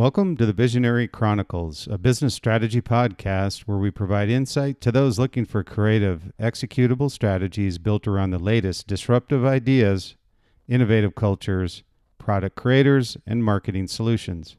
Welcome to the Visionary Chronicles, a business strategy podcast where we provide insight to those looking for creative, executable strategies built around the latest disruptive ideas, innovative cultures, product creators, and marketing solutions.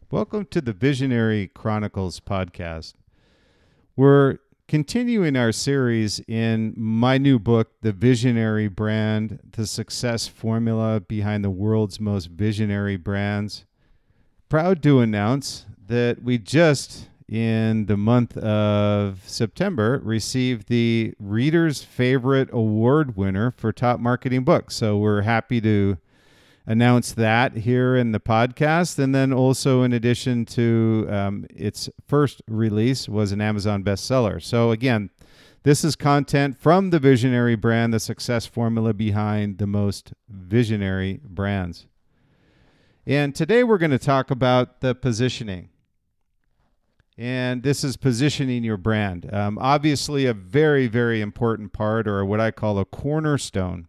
Welcome to the Visionary Chronicles podcast. We're continuing our series in my new book, The Visionary Brand, the success formula behind the world's most visionary brands. Proud to announce that we just, in the month of September, received the Reader's Favorite Award winner for Top Marketing Book. So we're happy to announce that here in the podcast. And then also, in addition to its first release, was an Amazon bestseller. So again, this is content from the Visionary Brand, the success formula behind the most visionary brands. And today we're going to talk about the positioning. And this is positioning your brand. Obviously a very, very important part, or what I call a cornerstone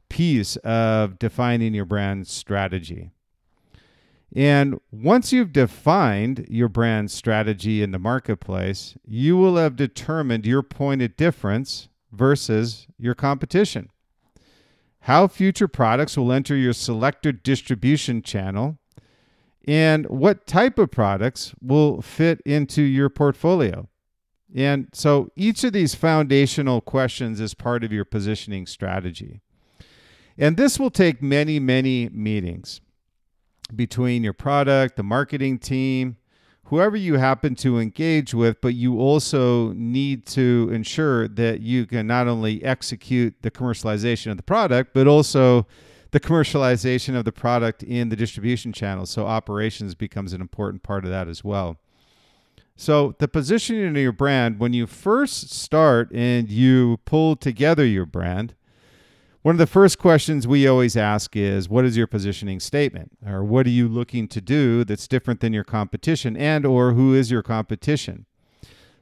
piece of defining your brand strategy. And once you've defined your brand strategy in the marketplace, you will have determined your point of difference versus your competition. How future products will enter your selected distribution channel, and what type of products will fit into your portfolio. And so each of these foundational questions is part of your positioning strategy. And this will take many, many meetings between your product, the marketing team, whoever you happen to engage with, but you also need to ensure that you can not only execute the commercialization of the product, but also the commercialization of the product in the distribution channel. So operations becomes an important part of that as well. So the positioning of your brand, when you first start and you pull together your brand, one of the first questions we always ask is, what is your positioning statement? Or what are you looking to do that's different than your competition, and or who is your competition?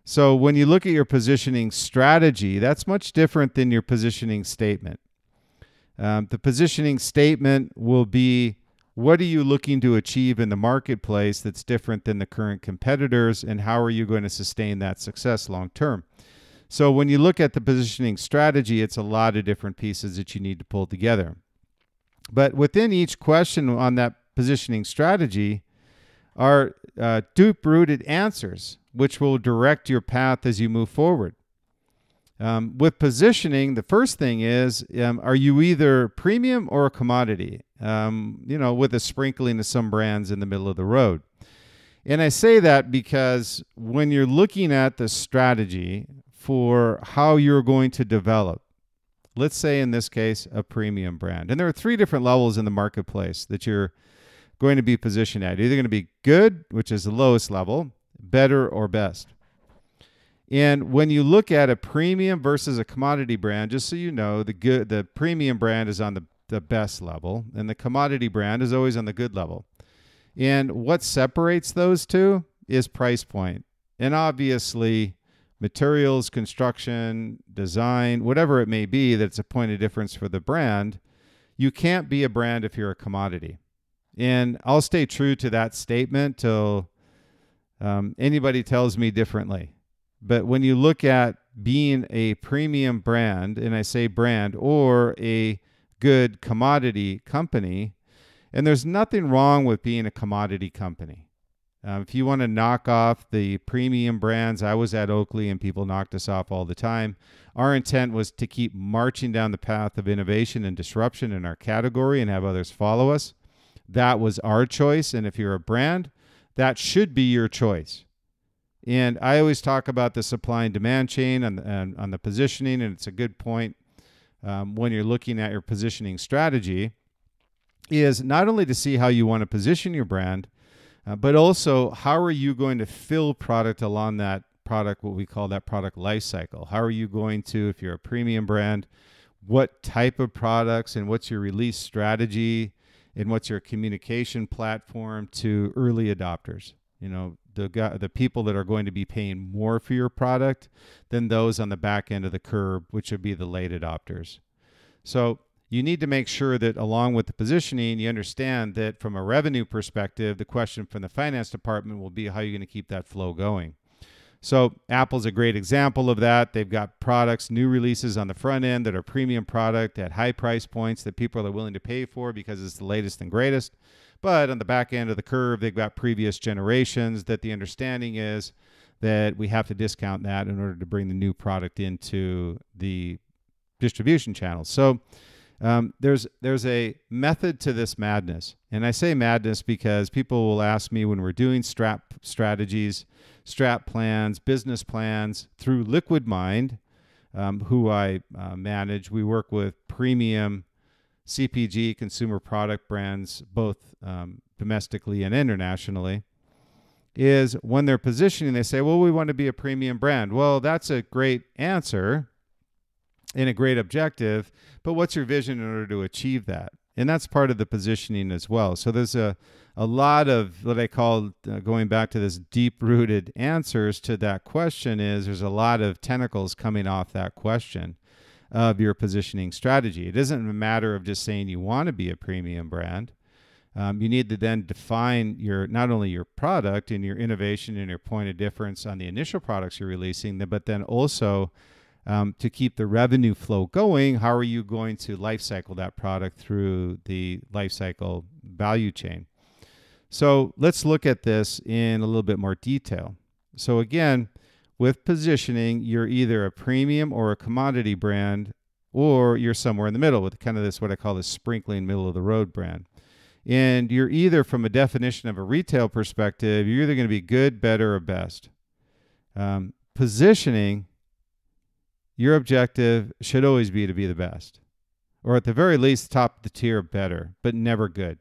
So when you look at your positioning strategy, that's much different than your positioning statement. The positioning statement will be, what are you looking to achieve in the marketplace that's different than the current competitors, and how are you going to sustain that success long term? So when you look at the positioning strategy, it's a lot of different pieces that you need to pull together. But within each question on that positioning strategy are deep-rooted answers, which will direct your path as you move forward. With positioning, the first thing is, are you either premium or a commodity? With a sprinkling of some brands in the middle of the road. And I say that because when you're looking at the strategy for how you're going to develop, let's say in this case, a premium brand. And there are three different levels in the marketplace that you're going to be positioned at. You're either going to be good, which is the lowest level, better, or best. And when you look at a premium versus a commodity brand, just so you know, the premium brand is on the best level, and the commodity brand is always on the good level. And what separates those two is price point. And obviously, materials, construction, design, whatever it may be, that's a point of difference for the brand. You can't be a brand if you're a commodity. And I'll stay true to that statement till anybody tells me differently. But when you look at being a premium brand, and I say brand, or a good commodity company, and there's nothing wrong with being a commodity company. If you want to knock off the premium brands, I was at Oakley and people knocked us off all the time. Our intent was to keep marching down the path of innovation and disruption in our category and have others follow us. That was our choice. And if you're a brand, that should be your choice. And I always talk about the supply and demand chain on the positioning, and it's a good point when you're looking at your positioning strategy, is not only to see how you want to position your brand, but also, how are you going to fill product along that product, what we call that product life cycle? How are you going to, if you're a premium brand, what type of products, and what's your release strategy, and what's your communication platform to early adopters? The people that are going to be paying more for your product than those on the back end of the curve, which would be the late adopters. So you need to make sure that along with the positioning, you understand that from a revenue perspective, the question from the finance department will be how you're going to keep that flow going. So Apple's a great example of that. They've got products, new releases on the front end that are premium product at high price points that people are willing to pay for because it's the latest and greatest. But on the back end of the curve, they've got previous generations that the understanding is that we have to discount that in order to bring the new product into the distribution channels. So there's a method to this madness. And I say madness because people will ask me when we're doing strategies, strat plans, business plans through Liquid Mind, who I manage. We work with premium CPG consumer product brands, both domestically and internationally, is when they're positioning, they say, well, we want to be a premium brand. Well, that's a great answer and a great objective, but what's your vision in order to achieve that? And that's part of the positioning as well. So there's a lot of what I call, going back to this deep-rooted answers to that question, is there's a lot of tentacles coming off that question of your positioning strategy. It isn't a matter of just saying you want to be a premium brand. You need to then define not only your product and your innovation and your point of difference on the initial products you're releasing, but then also to keep the revenue flow going, how are you going to life cycle that product through the life cycle value chain? So let's look at this in a little bit more detail. So again, with positioning, you're either a premium or a commodity brand, or you're somewhere in the middle with kind of this, what I call the sprinkling middle of the road brand. And you're either, from a definition of a retail perspective, you're either going to be good, better, or best. Positioning, your objective should always be to be the best, or at the very least, top of the tier, better, but never good.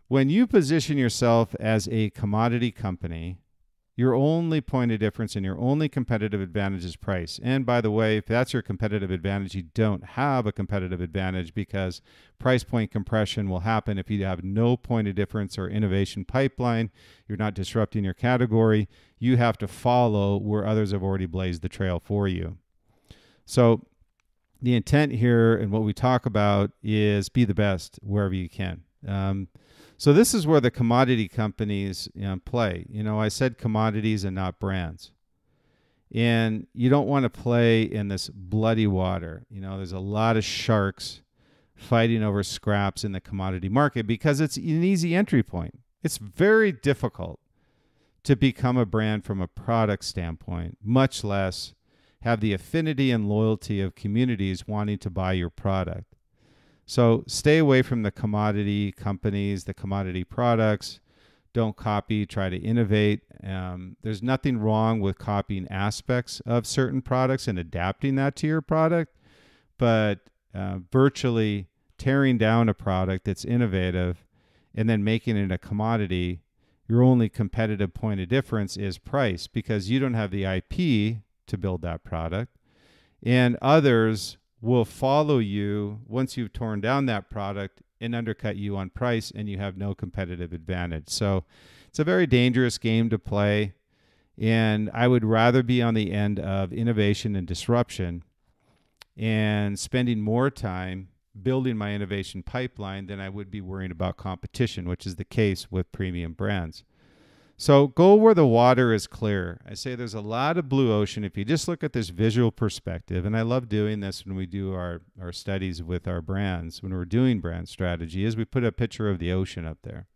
When you position yourself as a commodity company, your only point of difference and your only competitive advantage is price. And by the way, if that's your competitive advantage, you don't have a competitive advantage, because price point compression will happen if you have no point of difference or innovation pipeline. You're not disrupting your category. You have to follow where others have already blazed the trail for you. So the intent here and what we talk about is be the best wherever you can. So this is where the commodity companies play. I said commodities and not brands. And you don't want to play in this bloody water. There's a lot of sharks fighting over scraps in the commodity market because it's an easy entry point. It's very difficult to become a brand from a product standpoint, much less have the affinity and loyalty of communities wanting to buy your product. So stay away from the commodity companies, the commodity products. Don't copy, try to innovate. There's nothing wrong with copying aspects of certain products and adapting that to your product, but virtually tearing down a product that's innovative and then making it a commodity, your only competitive point of difference is price, because you don't have the IP to build that product, and others will follow you once you've torn down that product and undercut you on price, and you have no competitive advantage. So it's a very dangerous game to play, and I would rather be on the end of innovation and disruption and spending more time building my innovation pipeline than I would be worrying about competition, which is the case with premium brands. So go where the water is clear. I say there's a lot of blue ocean if you just look at this visual perspective. And I love doing this when we do our studies with our brands. When we're doing brand strategy, is we put a picture of the ocean up there.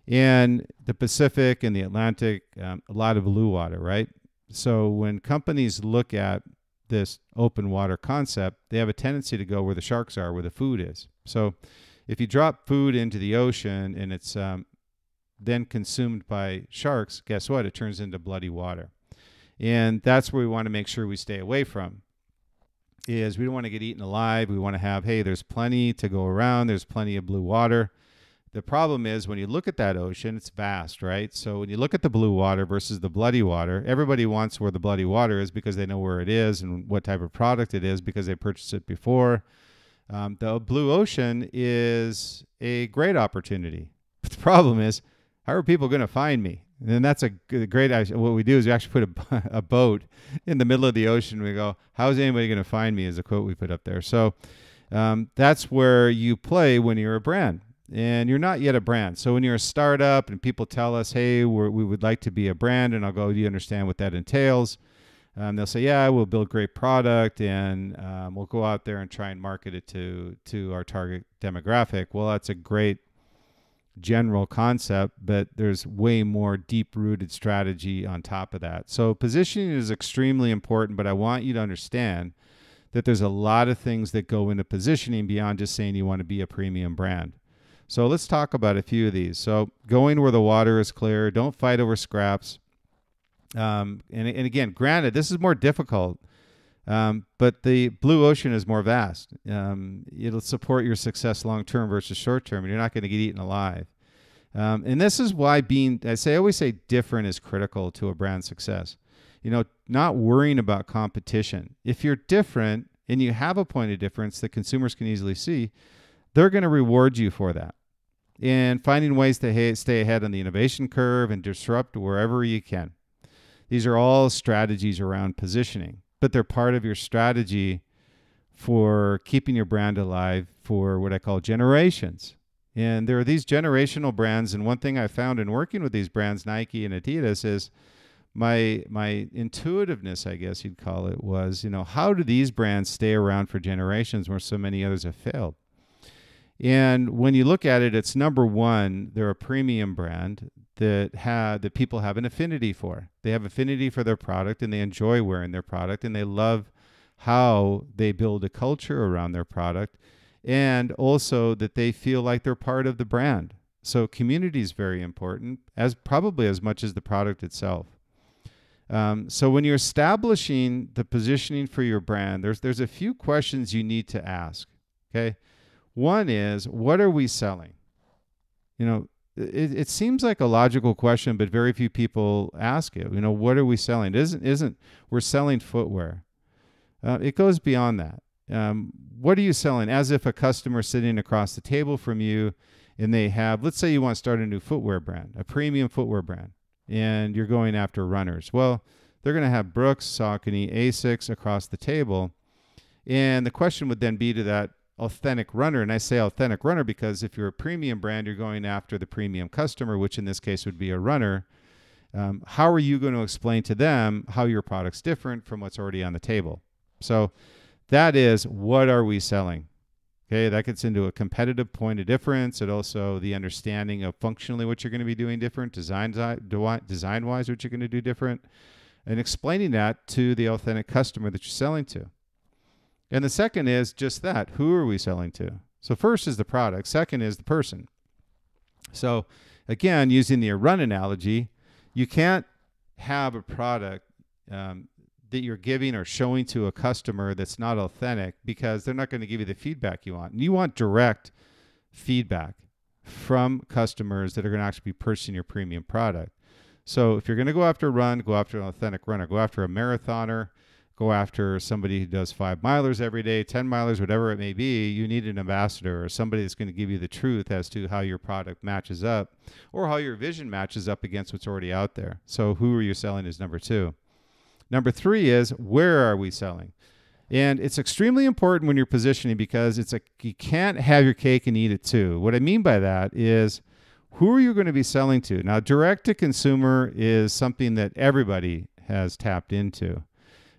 And the Pacific and the Atlantic, a lot of blue water, right? So when companies look at this open water concept, they have a tendency to go where the sharks are, where the food is. So if you drop food into the ocean and it's then consumed by sharks, guess what? It turns into bloody water. And that's where we want to make sure we stay away from, is we don't want to get eaten alive. We want to have, hey, there's plenty to go around. There's plenty of blue water. The problem is when you look at that ocean, it's vast, right? So when you look at the blue water versus the bloody water, everybody wants where the bloody water is because they know where it is and what type of product it is because they purchased it before. The blue ocean is a great opportunity. But the problem is, how are people going to find me? And that's a great, what we do is we actually put a boat in the middle of the ocean. We go, how's anybody going to find me, is a quote we put up there. So That's where you play when you're a brand. And you're not yet a brand. So when you're a startup and people tell us, hey, we would like to be a brand, and I'll go, do you understand what that entails? They'll say, yeah, we'll build great product, and we'll go out there and try and market it to our target demographic. Well, that's a great general concept, but there's way more deep-rooted strategy on top of that. So positioning is extremely important, but I want you to understand that there's a lot of things that go into positioning beyond just saying you want to be a premium brand. So let's talk about a few of these. So going where the water is clear, don't fight over scraps. And again, granted, this is more difficult, but the blue ocean is more vast. It'll support your success long-term versus short-term, and you're not going to get eaten alive. And this is why I always say different is critical to a brand success. Not worrying about competition. If you're different and you have a point of difference that consumers can easily see, they're going to reward you for that. And finding ways to stay ahead on the innovation curve and disrupt wherever you can. These are all strategies around positioning, but they're part of your strategy for keeping your brand alive for what I call generations. And there are these generational brands, and one thing I found in working with these brands, Nike and Adidas, is my intuitiveness, I guess you'd call it, was, how do these brands stay around for generations where so many others have failed? And when you look at it, it's number one, they're a premium brand that people have an affinity for. They have affinity for their product, and they enjoy wearing their product, and they love how they build a culture around their product, and also that they feel like they're part of the brand. So community is very important, probably as much as the product itself. So when you're establishing the positioning for your brand, there's a few questions you need to ask. Okay. One is, what are we selling? It seems like a logical question, but very few people ask it. What are we selling? It isn't we're selling footwear. It goes beyond that. What are you selling? As if a customer sitting across the table from you, and they have, let's say you want to start a new footwear brand, a premium footwear brand, and you're going after runners. Well, they're going to have Brooks, Saucony, Asics across the table. And the question would then be to that authentic runner. And I say authentic runner because if you're a premium brand, you're going after the premium customer, which in this case would be a runner. How are you going to explain to them how your product's different from what's already on the table? So that is, what are we selling? Okay, that gets into a competitive point of difference. And also the understanding of functionally what you're going to be doing different, design-wise what you're going to do different, and explaining that to the authentic customer that you're selling to. And the second is just that. Who are we selling to? So first is the product. Second is the person. So again, using the run analogy, you can't have a product that you're giving or showing to a customer that's not authentic, because they're not going to give you the feedback you want. And you want direct feedback from customers that are going to actually be purchasing your premium product. So if you're going to go after a run, go after an authentic runner. Go after a marathoner. Go after somebody who does 5 milers every day, 10 milers, whatever it may be. You need an ambassador or somebody that's going to give you the truth as to how your product matches up, or how your vision matches up against what's already out there. So who are you selling is number 2. Number 3 is, where are we selling? And it's extremely important when you're positioning, because you can't have your cake and eat it too. What I mean by that is, who are you going to be selling to? Now, direct to consumer is something that everybody has tapped into.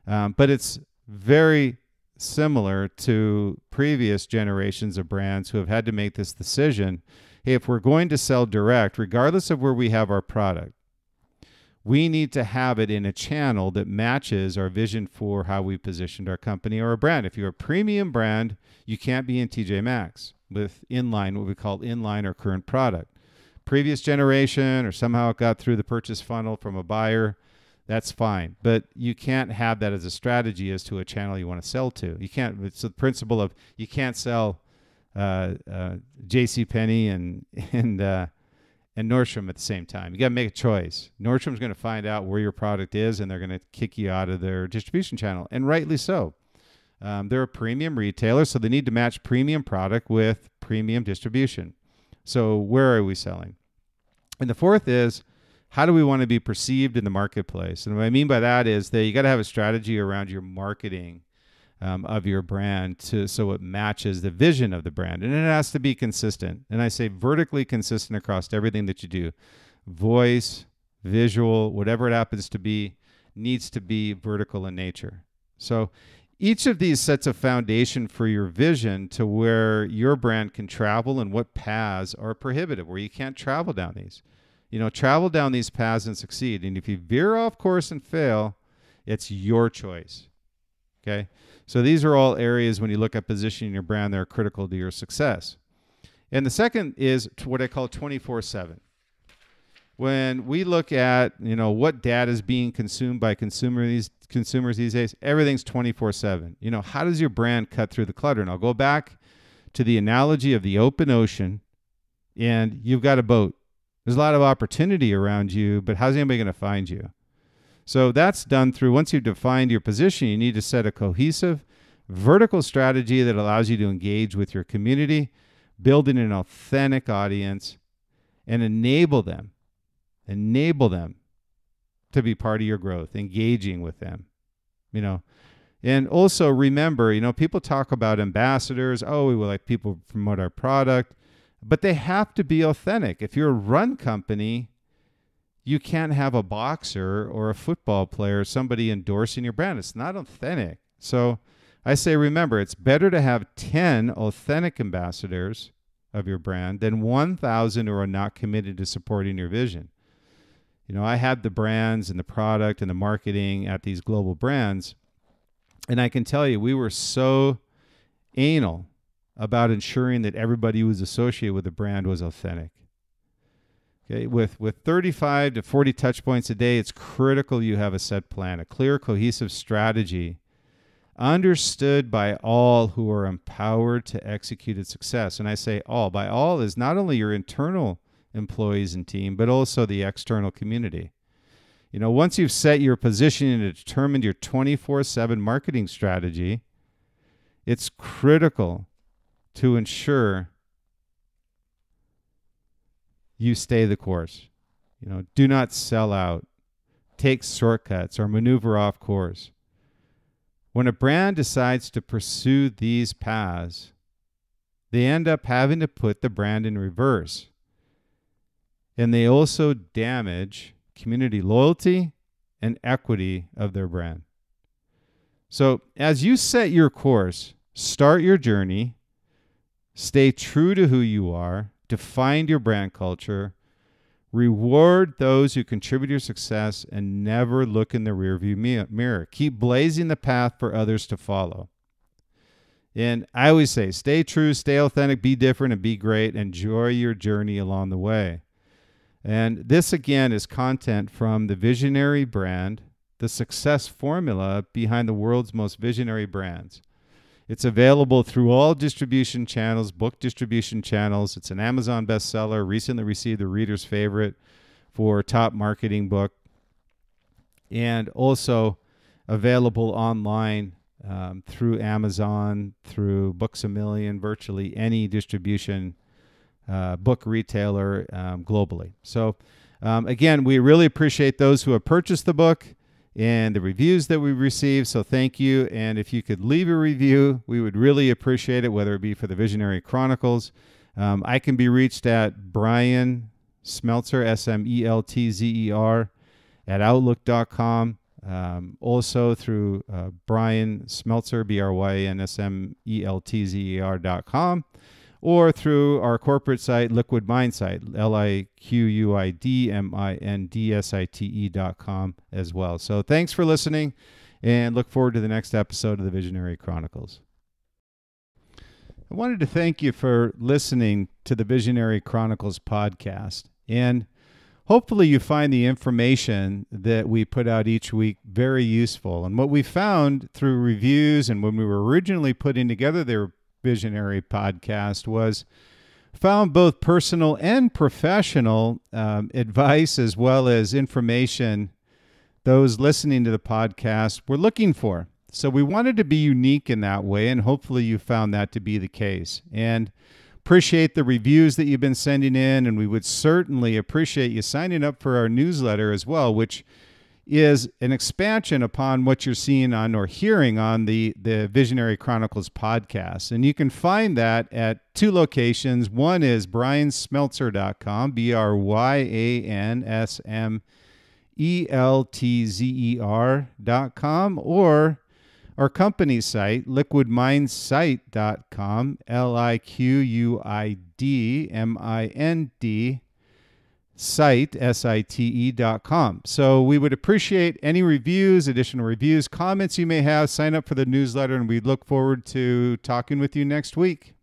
But it's very similar to previous generations of brands who have had to make this decision. Hey, if we're going to sell direct, regardless of where we have our product, we need to have it in a channel that matches our vision for how we positioned our company or our brand. If you're a premium brand, you can't be in TJ Maxx with inline, what we call inline or current product. Previous generation, or somehow it got through the purchase funnel from a buyer, that's fine. But you can't have that as a strategy as to a channel you want to sell to. You can't. It's the principle of you can't sell JCPenney and Nordstrom at the same time. You got to make a choice. Nordstrom's going to find out where your product is, and they're going to kick you out of their distribution channel, and rightly so. They're a premium retailer, so they need to match premium product with premium distribution. So where are we selling? And the fourth is, how do we want to be perceived in the marketplace? And what I mean by that is that you got to have a strategy around your marketing of your brand so it matches the vision of the brand. And it has to be consistent. And I say vertically consistent across everything that you do. Voice, visual, whatever it happens to be, needs to be vertical in nature. So each of these sets a foundation for your vision to where your brand can travel and what paths are prohibitive, where you can't travel down these. Travel down these paths and succeed. And if you veer off course and fail, it's your choice. Okay? So these are all areas when you look at positioning your brand that are critical to your success. And the second is what I call 24/7. When we look at, what data is being consumed by consumers these days, everything's 24/7. How does your brand cut through the clutter? And I'll go back to the analogy of the open ocean, and you've got a boat. There's a lot of opportunity around you, but how's anybody going to find you? So that's done through, once you've defined your position, you need to set a cohesive vertical strategy that allows you to engage with your community, building an authentic audience, and enable them to be part of your growth, engaging with them, And also remember, people talk about ambassadors. Oh, we would like people to promote our product, but they have to be authentic. If you're a run company, you can't have a boxer or a football player, somebody endorsing your brand. It's not authentic. So I say, remember, it's better to have 10 authentic ambassadors of your brand than 1,000 who are not committed to supporting your vision. I had the brands and the product and the marketing at these global brands, and I can tell you, we were so anal about ensuring that everybody who was associated with the brand was authentic. Okay, with 35 to 40 touch points a day, it's critical you have a set plan, a clear, cohesive strategy, understood by all who are empowered to execute its success. And I say all. By all is not only your internal employees and team, but also the external community. Once you've set your position and determined your 24/7 marketing strategy, it's critical to ensure you stay the course. Do not sell out, take shortcuts, or maneuver off course. When a brand decides to pursue these paths, they end up having to put the brand in reverse. And they also damage community loyalty and equity of their brand. So as you set your course, start your journey, stay true to who you are, define your brand culture, reward those who contribute to your success, and never look in the rearview mirror. Keep blazing the path for others to follow. And I always say, stay true, stay authentic, be different, and be great. Enjoy your journey along the way. And this, again, is content from the Visionary Brand, the success formula behind the world's most visionary brands. It's available through all distribution channels, book distribution channels. It's an Amazon bestseller, recently received the reader's favorite for top marketing book, and also available online through Amazon, through Books A Million, virtually any distribution book retailer globally. So again, we really appreciate those who have purchased the book and the reviews that we received. So thank you. And if you could leave a review, we would really appreciate it, whether it be for the Visionary Chronicles. I can be reached at Brian Smeltzer, Smeltzer, at outlook.com. Also through Brian Smeltzer, BryanSmeltzer.com. Or through our corporate site, Liquid Mind Site, LIQUIDMINDSITE.com as well. So thanks for listening, and look forward to the next episode of the Visionary Chronicles. I wanted to thank you for listening to the Visionary Chronicles podcast, and hopefully you find the information that we put out each week very useful. And what we found through reviews and when we were originally putting together their Visionary podcast was found both personal and professional advice as well as information those listening to the podcast were looking for. So we wanted to be unique in that way, and hopefully you found that to be the case. And appreciate the reviews that you've been sending in, and we would certainly appreciate you signing up for our newsletter as well, which is an expansion upon what you're seeing on or hearing on the Visionary Chronicles podcast. And you can find that at two locations. One is bryansmeltzer.com, BRYANSMELTZER.com, or our company site, liquidmindsite.com, LIQUIDMIND site, SITE.com. So we would appreciate any reviews, additional reviews, comments you may have. Sign up for the newsletter, and we look forward to talking with you next week.